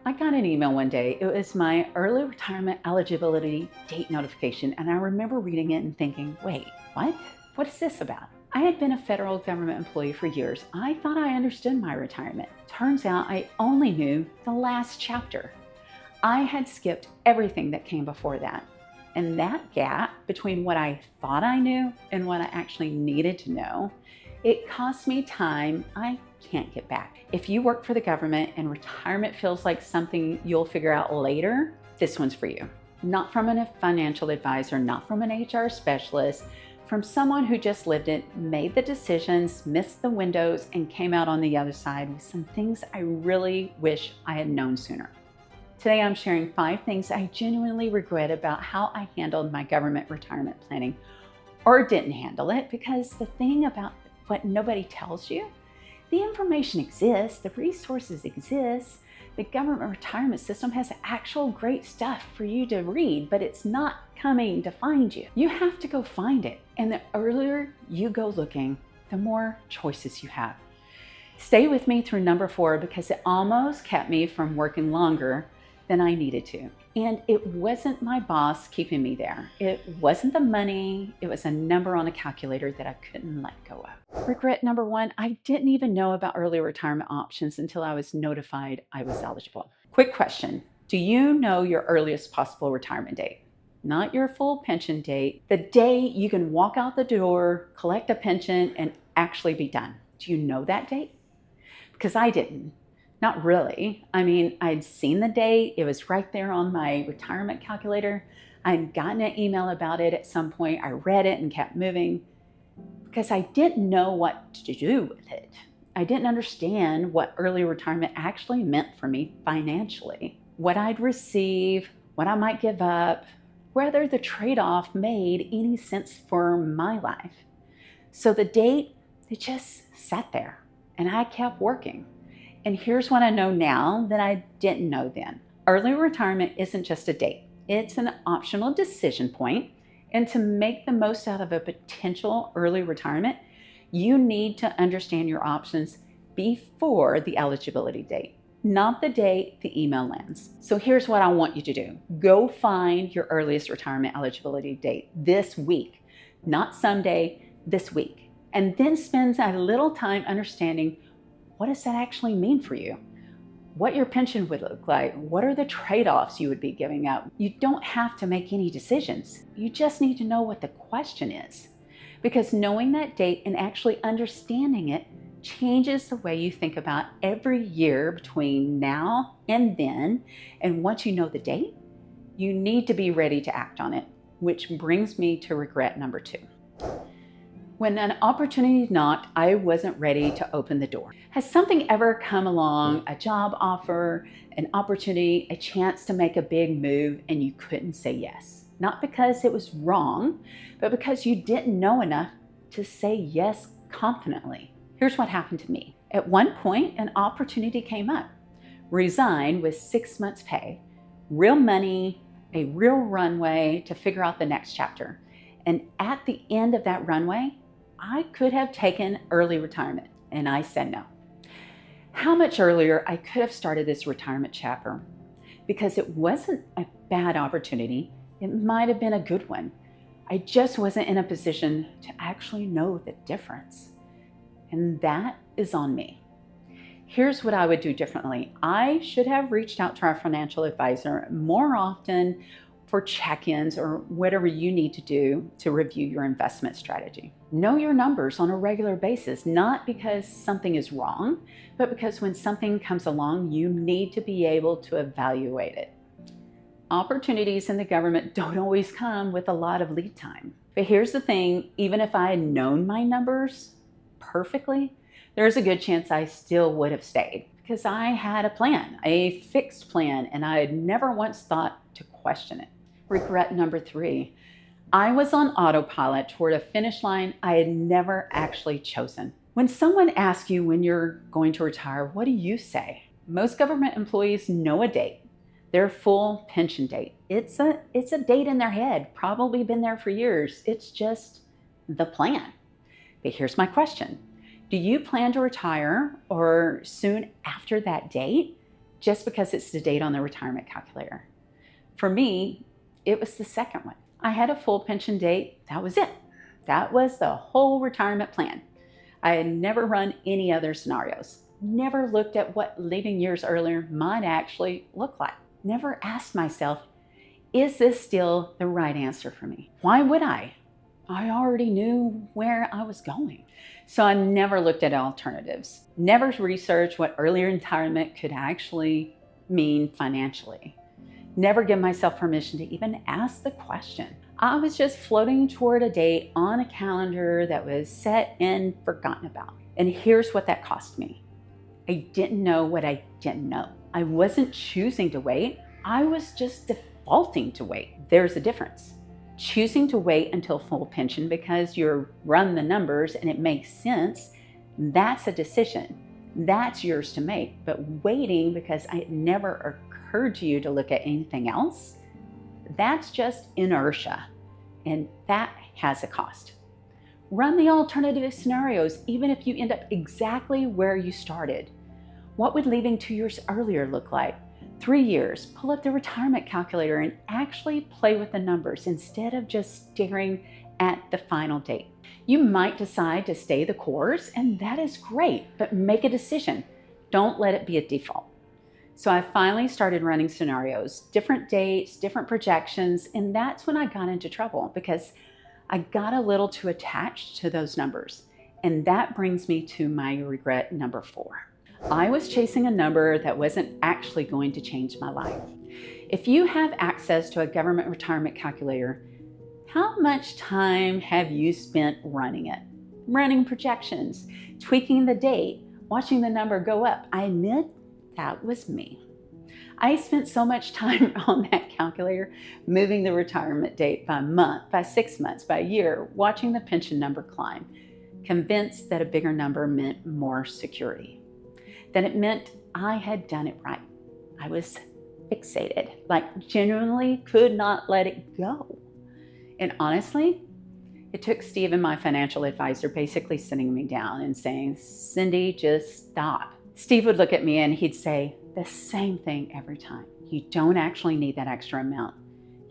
I got an email one day. It was my early retirement eligibility date notification, and I remember reading it and thinking, wait, what? What is this about? I had been a federal government employee for years. I thought I understood my retirement. Turns out I only knew the last chapter. I had skipped everything that came before that. And that gap between what I thought I knew and what I actually needed to know, it cost me time I can't get back. If you work for the government and retirement feels like something you'll figure out later, this one's for you. Not from a financial advisor, not from an HR specialist, from someone who just lived it, made the decisions, missed the windows, and came out on the other side with some things I really wish I had known sooner. Today I'm sharing 5 things I genuinely regret about how I handled my government retirement planning, or didn't handle it, because the thing about what nobody tells you, the information exists, the resources exist, the government retirement system has actual great stuff for you to read, but it's not coming to find you. You have to go find it. And the earlier you go looking, the more choices you have. Stay with me through number 4 because it almost kept me from working longer than I needed to. And it wasn't my boss keeping me there. It wasn't the money. It was a number on a calculator that I couldn't let go of. Regret number 1, I didn't even know about early retirement options until I was notified I was eligible. Quick question. Do you know your earliest possible retirement date? Not your full pension date, the day you can walk out the door, collect a pension, and actually be done. Do you know that date? Because I didn't. Not really. I mean, I'd seen the date. It was right there on my retirement calculator. I'd gotten an email about it at some point. I read it and kept moving because I didn't know what to do with it. I didn't understand what early retirement actually meant for me financially, what I'd receive, what I might give up, whether the trade-off made any sense for my life. So the date, it just sat there and I kept working. And here's what I know now that I didn't know then. Early retirement isn't just a date. It's an optional decision point. And to make the most out of a potential early retirement, you need to understand your options before the eligibility date, not the day the email lands. So here's what I want you to do. Go find your earliest retirement eligibility date this week, not someday, this week. And then spend a little time understanding what does that actually mean for you? What your pension would look like? What are the trade-offs you would be giving up? You don't have to make any decisions. You just need to know what the question is. Because knowing that date and actually understanding it changes the way you think about every year between now and then. And once you know the date, you need to be ready to act on it, which brings me to regret number 2. When an opportunity knocked, I wasn't ready to open the door. Has something ever come along, a job offer, an opportunity, a chance to make a big move, and you couldn't say yes? Not because it was wrong, but because you didn't know enough to say yes confidently. Here's what happened to me. At one point, an opportunity came up. Resigned with 6 months' pay, real money, a real runway to figure out the next chapter. And at the end of that runway, I could have taken early retirement, and I said no. How much earlier I could have started this retirement chapter, because it wasn't a bad opportunity. It might have been a good one. I just wasn't in a position to actually know the difference. And that is on me. Here's what I would do differently. I should have reached out to our financial advisor more often for check-ins or whatever you need to do to review your investment strategy. Know your numbers on a regular basis, not because something is wrong, but because when something comes along, you need to be able to evaluate it. Opportunities in the government don't always come with a lot of lead time. But here's the thing, even if I had known my numbers perfectly, there's a good chance I still would have stayed because I had a plan, a fixed plan, and I had never once thought to question it. Regret number 3, I was on autopilot toward a finish line I had never actually chosen. When someone asks you when you're going to retire, what do you say? Most government employees know a date, their full pension date. It's a date in their head, probably been there for years. It's just the plan. But here's my question. Do you plan to retire or soon after that date? just because it's the date on the retirement calculator. For me, it was the second one. I had a full pension date. That was it. That was the whole retirement plan. I had never run any other scenarios. Never looked at what leaving years earlier might actually look like. Never asked myself, is this still the right answer for me? Why would I? I already knew where I was going. So I never looked at alternatives. Never researched what early retirement could actually mean financially. Never give myself permission to even ask the question. I was just floating toward a date on a calendar that was set and forgotten about. And here's what that cost me. I didn't know what I didn't know. I wasn't choosing to wait. I was just defaulting to wait. There's a difference. Choosing to wait until full pension because you run the numbers and it makes sense, that's a decision. That's yours to make. But waiting because it never occurred to you to look at anything else, that's just inertia, and that has a cost. Run the alternative scenarios, even if you end up exactly where you started. What would leaving 2 years earlier look like? 3 years, pull up the retirement calculator and actually play with the numbers instead of just staring at the final date. You might decide to stay the course, and that is great, but make a decision. Don't let it be a default. So I finally started running scenarios, different dates, different projections, and that's when I got into trouble because I got a little too attached to those numbers. And that brings me to my regret number 4. I was chasing a number that wasn't actually going to change my life. If you have access to a government retirement calculator, how much time have you spent running it? Running projections, tweaking the date, watching the number go up. I admit that was me. I spent so much time on that calculator, moving the retirement date by month, by 6 months, by year, watching the pension number climb, convinced that a bigger number meant more security, that it meant I had done it right. I was fixated, like genuinely could not let it go. And honestly, it took Steve and my financial advisor basically sitting me down and saying, Cindy, just stop. Steve would look at me and he'd say the same thing every time. You don't actually need that extra amount.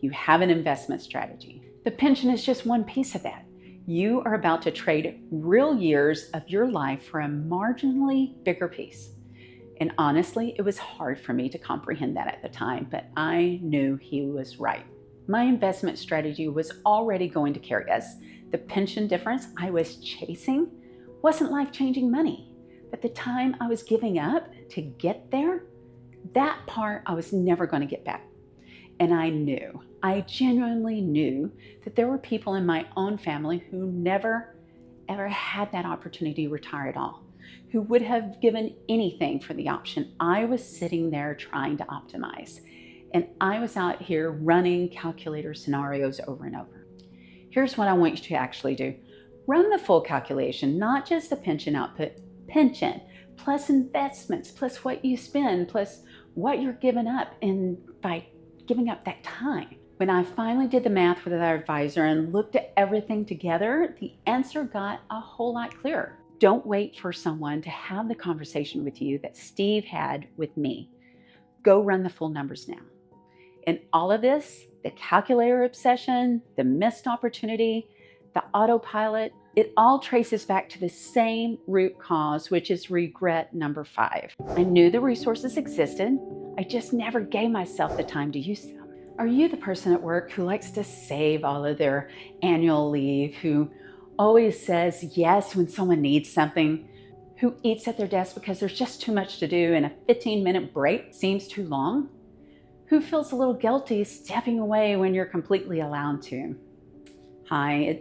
You have an investment strategy. The pension is just one piece of that. You are about to trade real years of your life for a marginally bigger piece. And honestly, it was hard for me to comprehend that at the time, but I knew he was right. My investment strategy was already going to carry us. The pension difference I was chasing wasn't life-changing money, but the time I was giving up to get there, that part I was never going to get back. And I genuinely knew that there were people in my own family who never, ever had that opportunity to retire at all, who would have given anything for the option I was sitting there trying to optimize. And I was out here running calculator scenarios over and over. Here's what I want you to actually do. Run the full calculation, not just the pension output, pension, plus investments, plus what you spend, plus what you're giving up, and by giving up that time. When I finally did the math with our advisor and looked at everything together, the answer got a whole lot clearer. Don't wait for someone to have the conversation with you that Steve had with me. Go run the full numbers now. And all of this, the calculator obsession, the missed opportunity, the autopilot, it all traces back to the same root cause, which is regret number 5. I knew the resources existed. I just never gave myself the time to use them. Are you the person at work who likes to save all of their annual leave, who always says yes when someone needs something, who eats at their desk because there's just too much to do and a 15-minute break seems too long? Who feels a little guilty stepping away when you're completely allowed to? Hi,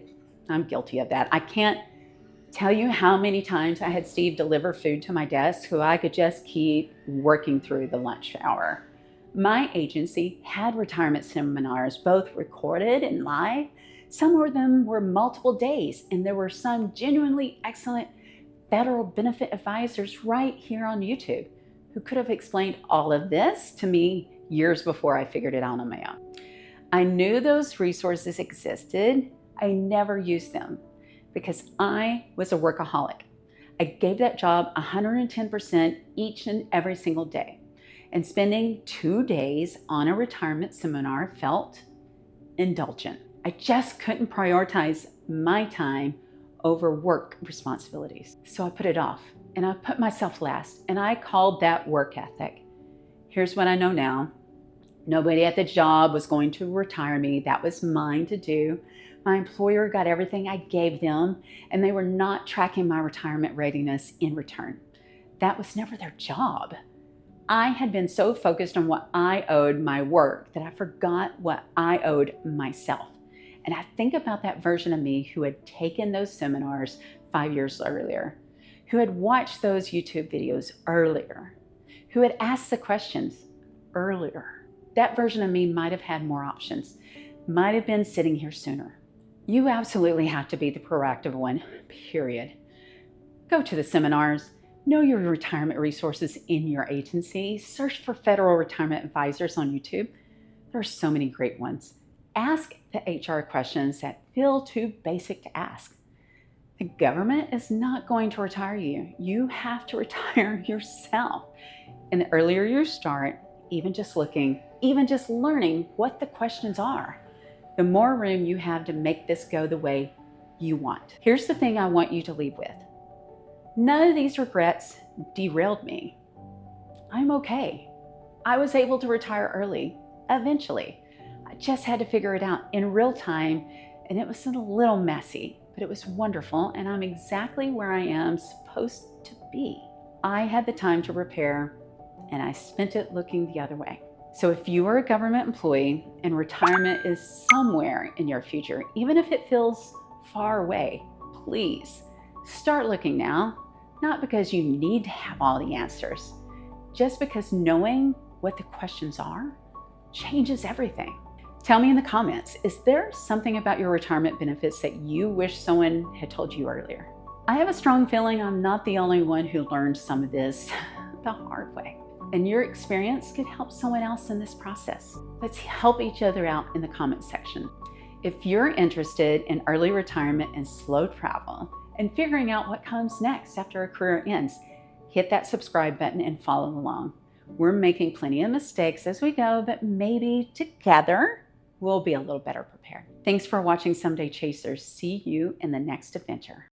I'm guilty of that. I can't tell you how many times I had Steve deliver food to my desk who I could just keep working through the lunch hour. My agency had retirement seminars, both recorded and live. Some of them were multiple days, and there were some genuinely excellent federal benefit advisors right here on YouTube who could have explained all of this to me years before I figured it out on my own. I knew those resources existed. I never used them because I was a workaholic. I gave that job 110% each and every single day. And spending 2 days on a retirement seminar felt indulgent. I just couldn't prioritize my time over work responsibilities. So I put it off and I put myself last, and I called that work ethic. Here's what I know now. Nobody at the job was going to retire me. That was mine to do. My employer got everything I gave them, and they were not tracking my retirement readiness in return. That was never their job. I had been so focused on what I owed my work that I forgot what I owed myself. And I think about that version of me who had taken those seminars 5 years earlier, who had watched those YouTube videos earlier, who had asked the questions earlier. That version of me might have had more options, might have been sitting here sooner. You absolutely have to be the proactive one, period. Go to the seminars. Know your retirement resources in your agency. Search for federal retirement advisors on YouTube. There are so many great ones. Ask the HR questions that feel too basic to ask. The government is not going to retire you. You have to retire yourself. And the earlier you start, even just looking, even just learning what the questions are, the more room you have to make this go the way you want. Here's the thing I want you to leave with. None of these regrets derailed me. I'm okay. I was able to retire early, eventually. I just had to figure it out in real time, and it was a little messy, but it was wonderful, and I'm exactly where I am supposed to be. I had the time to prepare, and I spent it looking the other way. So if you are a government employee and retirement is somewhere in your future, even if it feels far away, please start looking now. Not because you need to have all the answers, just because knowing what the questions are changes everything. Tell me in the comments, is there something about your retirement benefits that you wish someone had told you earlier? I have a strong feeling I'm not the only one who learned some of this the hard way. And your experience could help someone else in this process. Let's help each other out in the comment section. If you're interested in early retirement and slow travel, and figuring out what comes next after a career ends, hit that subscribe button and follow along. We're making plenty of mistakes as we go, but maybe together we'll be a little better prepared. Thanks for watching Someday Chasers. See you in the next adventure.